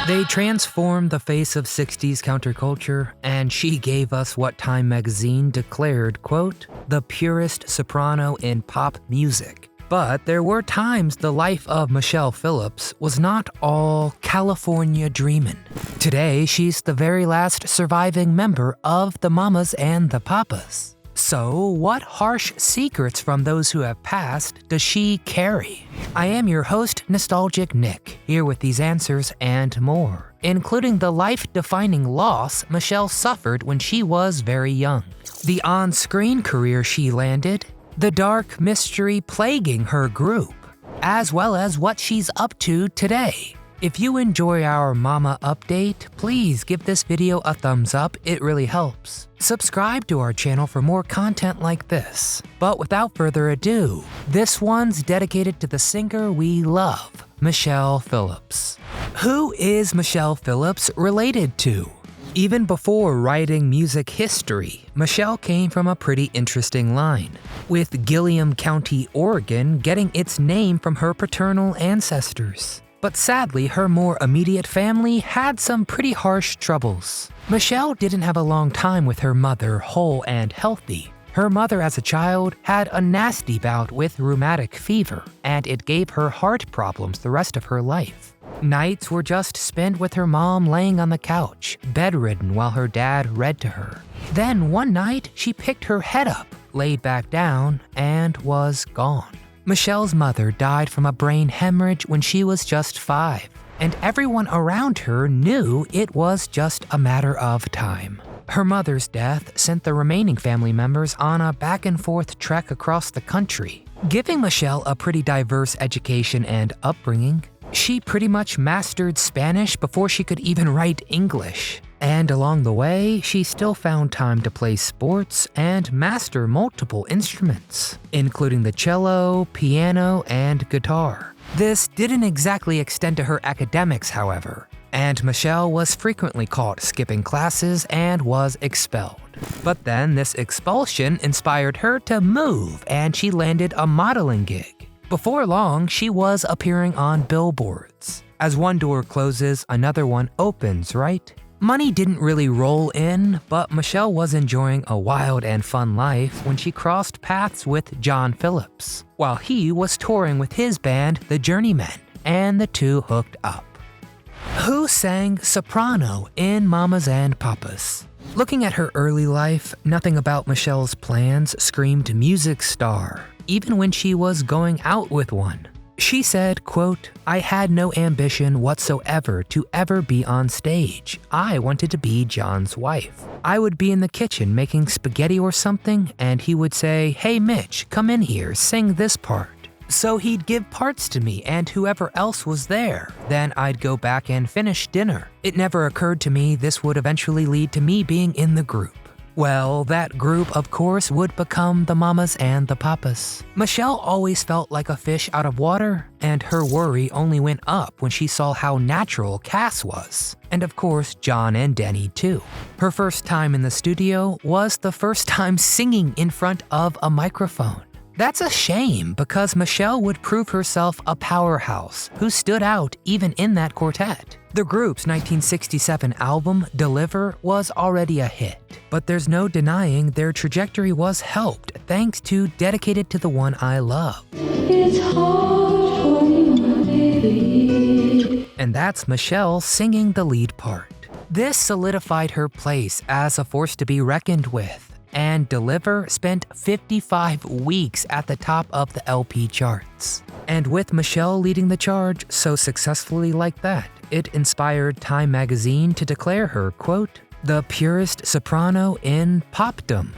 They transformed the face of 60s counterculture, and she gave us what Time magazine declared, quote, the purest soprano in pop music. But there were times the life of Michelle Phillips was not all California dreamin'. Today, she's the very last surviving member of the Mamas and the Papas. So, what harsh secrets from those who have passed does she carry? I am your host, Nostalgic Nick, here with these answers and more, including the life-defining loss Michelle suffered when she was very young, the on-screen career she landed, the dark mystery plaguing her group, as well as what she's up to today. If you enjoy our Mama update, please give this video a thumbs up, it really helps. Subscribe to our channel for more content like this. But without further ado, this one's dedicated to the singer we love, Michelle Phillips. Who is Michelle Phillips related to? Even before writing music history, Michelle came from a pretty interesting line, with Gilliam County, Oregon getting its name from her paternal ancestors. But sadly, her more immediate family had some pretty harsh troubles. Michelle didn't have a long time with her mother whole and healthy. Her mother as a child had a nasty bout with rheumatic fever, and it gave her heart problems the rest of her life. Nights were just spent with her mom laying on the couch, bedridden while her dad read to her. Then one night, she picked her head up, laid back down, and was gone. Michelle's mother died from a brain hemorrhage when she was just 5, and everyone around her knew it was just a matter of time. Her mother's death sent the remaining family members on a back-and-forth trek across the country, giving Michelle a pretty diverse education and upbringing. She pretty much mastered Spanish before she could even write English. And along the way, she still found time to play sports and master multiple instruments, including the cello, piano, and guitar. This didn't exactly extend to her academics, however, and Michelle was frequently caught skipping classes and was expelled. But then this expulsion inspired her to move, and she landed a modeling gig. Before long, she was appearing on billboards. As one door closes, another one opens, right? Money didn't really roll in, but Michelle was enjoying a wild and fun life when she crossed paths with John Phillips, while he was touring with his band, The Journeymen, and the two hooked up. Who sang soprano in Mamas and Papas? Looking at her early life, nothing about Michelle's plans screamed music star, even when she was going out with one. She said, quote, I had no ambition whatsoever to ever be on stage. I wanted to be John's wife. I would be in the kitchen making spaghetti or something, and he would say, hey Mitch, come in here, sing this part. So he'd give parts to me and whoever else was there. Then I'd go back and finish dinner. It never occurred to me this would eventually lead to me being in the group. Well, that group, of course, would become the Mamas and the Papas. Michelle always felt like a fish out of water, and her worry only went up when she saw how natural Cass was. And of course, John and Denny too. Her first time in the studio was the first time singing in front of a microphone. That's a shame because Michelle would prove herself a powerhouse who stood out even in that quartet. The group's 1967 album, Deliver, was already a hit, but there's no denying their trajectory was helped thanks to Dedicated to the One I Love. It's hard for me, my baby. And that's Michelle singing the lead part. This solidified her place as a force to be reckoned with, and Deliver spent 55 weeks at the top of the LP charts. And with Michelle leading the charge so successfully like that, it inspired Time magazine to declare her, quote, the purest soprano in popdom.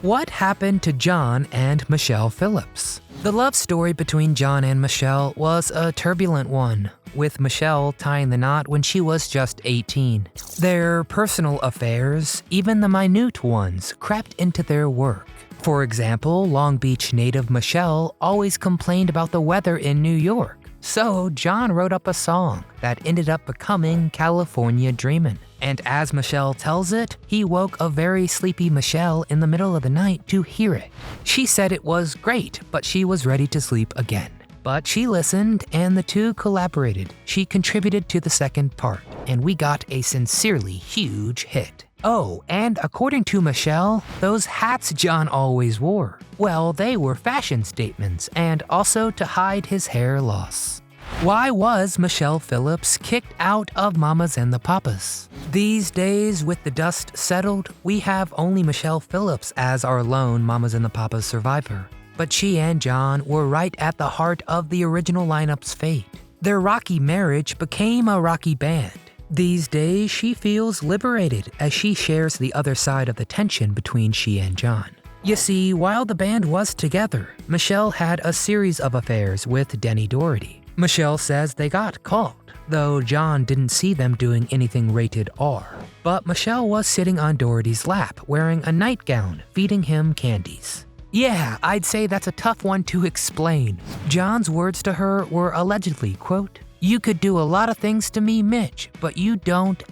What happened to John and Michelle Phillips? The love story between John and Michelle was a turbulent one, with Michelle tying the knot when she was just 18. Their personal affairs, even the minute ones, crept into their work. For example, Long Beach native Michelle always complained about the weather in New York. So John wrote up a song that ended up becoming California Dreamin'. And as Michelle tells it, he woke a very sleepy Michelle in the middle of the night to hear it. She said it was great, but she was ready to sleep again. But she listened and the two collaborated. She contributed to the second part, and we got a sincerely huge hit. Oh, and according to Michelle, those hats John always wore, well, they were fashion statements and also to hide his hair loss. Why was Michelle Phillips kicked out of Mamas and the Papas? These days, with the dust settled, we have only Michelle Phillips as our lone Mamas and the Papas survivor. But she and John were right at the heart of the original lineup's fate. Their rocky marriage became a rocky band. These days, she feels liberated as she shares the other side of the tension between she and John. You see, while the band was together, Michelle had a series of affairs with Denny Doherty. Michelle says they got caught, though John didn't see them doing anything rated R. But Michelle was sitting on Doherty's lap, wearing a nightgown, feeding him candies. Yeah, I'd say that's a tough one to explain. John's words to her were allegedly, quote, "You could do a lot of things to me, Mitch, but you don't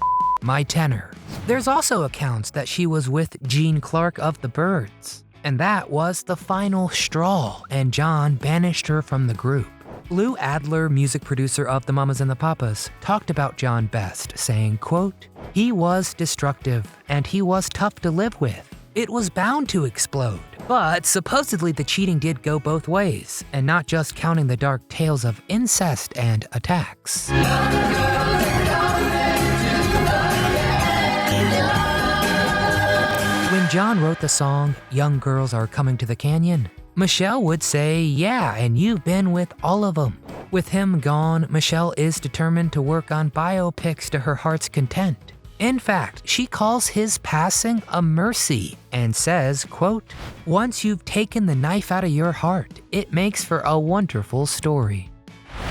my tenor." There's also accounts that she was with Gene Clark of the Byrds, and that was the final straw, and John banished her from the group. Lou Adler, music producer of the Mamas and the Papas, talked about John best, saying, quote, "He was destructive, and he was tough to live with. It was bound to explode." But supposedly the cheating did go both ways, and not just counting the dark tales of incest and attacks. When John wrote the song, "Young Girls Are Coming to the Canyon," Michelle would say, "Yeah, and you've been with all of them." With him gone, Michelle is determined to work on biopics to her heart's content. In fact, she calls his passing a mercy and says, quote, "Once you've taken the knife out of your heart, it makes for a wonderful story."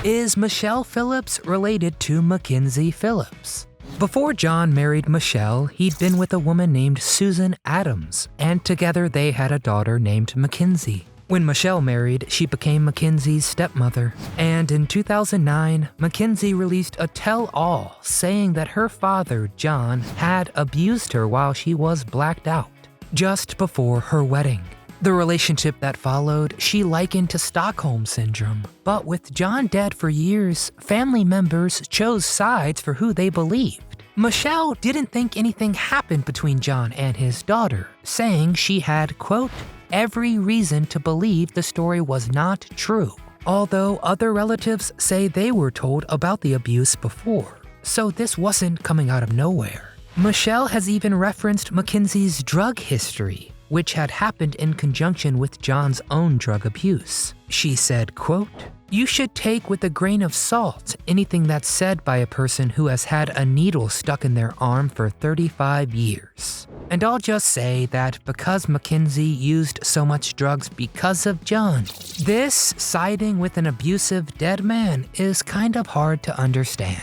Is Michelle Phillips related to Mackenzie Phillips? Before John married Michelle, he'd been with a woman named Susan Adams, and together they had a daughter named Mackenzie. When Michelle married, she became Mackenzie's stepmother, and in 2009, Mackenzie released a tell-all saying that her father, John, had abused her while she was blacked out, just before her wedding. The relationship that followed, she likened to Stockholm Syndrome. But with John dead for years, family members chose sides for who they believed. Michelle didn't think anything happened between John and his daughter, saying she had, quote, "every reason to believe the story was not true," although other relatives say they were told about the abuse before, so this wasn't coming out of nowhere. Michelle has even referenced Mackenzie's drug history, which had happened in conjunction with John's own drug abuse. She said, quote, "You should take with a grain of salt anything that's said by a person who has had a needle stuck in their arm for 35 years. And I'll just say that because Mackenzie used so much drugs because of John, this siding with an abusive dead man is kind of hard to understand."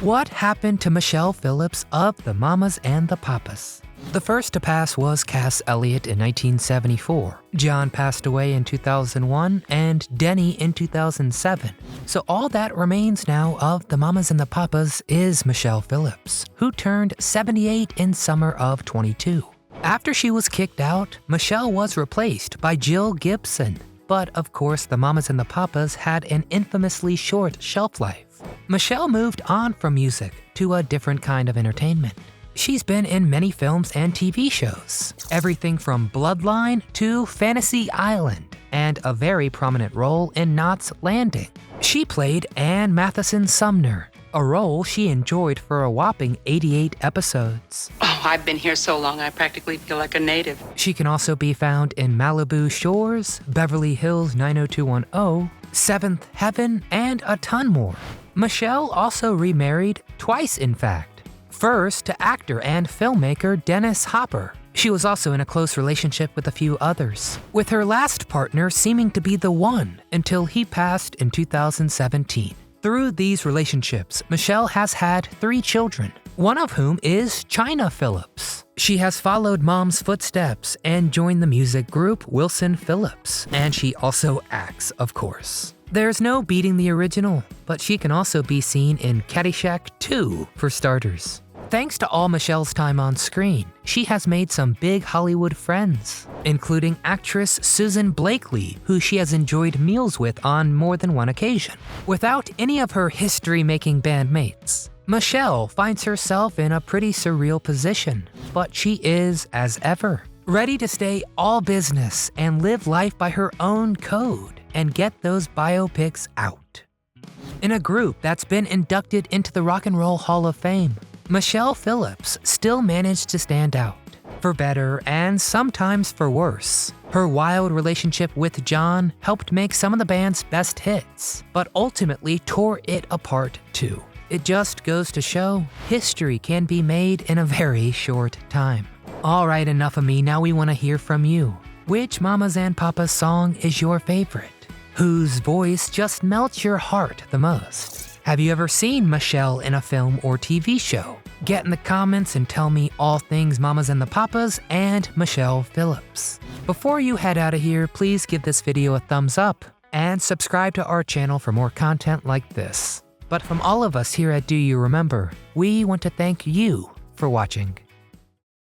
What happened to Michelle Phillips of the Mamas and the Papas? The first to pass was Cass Elliot in 1974. John passed away in 2001 and Denny in 2007. So all that remains now of the Mamas and the Papas is Michelle Phillips, who turned 78 in summer of 22. After she was kicked out, Michelle was replaced by Jill Gibson. But of course, the Mamas and the Papas had an infamously short shelf life. Michelle moved on from music to a different kind of entertainment. She's been in many films and TV shows, everything from Bloodline to Fantasy Island, and a very prominent role in Knots Landing. She played Ann Matheson Sumner, a role she enjoyed for a whopping 88 episodes. Oh, I've been here so long I practically feel like a native. She can also be found in Malibu Shores, Beverly Hills 90210, Seventh Heaven, and a ton more. Michelle also remarried twice, in fact. First to actor and filmmaker Dennis Hopper. She was also in a close relationship with a few others, with her last partner seeming to be the one until he passed in 2017. Through these relationships, Michelle has had 3 children, one of whom is China Phillips. She has followed mom's footsteps and joined the music group Wilson Phillips, and she also acts, of course. There's no beating the original, but she can also be seen in Caddyshack 2, for starters. Thanks to all Michelle's time on screen, she has made some big Hollywood friends. including actress Susan Blakely, who she has enjoyed meals with on more than one occasion. Without any of her history-making bandmates, Michelle finds herself in a pretty surreal position, but she is, as ever, ready to stay all business and live life by her own code and get those biopics out. In a group that's been inducted into the Rock and Roll Hall of Fame, Michelle Phillips still managed to stand out, for better and sometimes for worse. Her wild relationship with John helped make some of the band's best hits, but ultimately tore it apart too. It just goes to show history can be made in a very short time. Alright, enough of me, now we want to hear from you. Which Mamas and Papas song is your favorite? Whose voice just melts your heart the most? Have you ever seen Michelle in a film or TV show? Get in the comments and tell me all things Mamas and the Papas and Michelle Phillips. Before you head out of here, please give this video a thumbs up and subscribe to our channel for more content like this. But from all of us here at Do You Remember, we want to thank you for watching.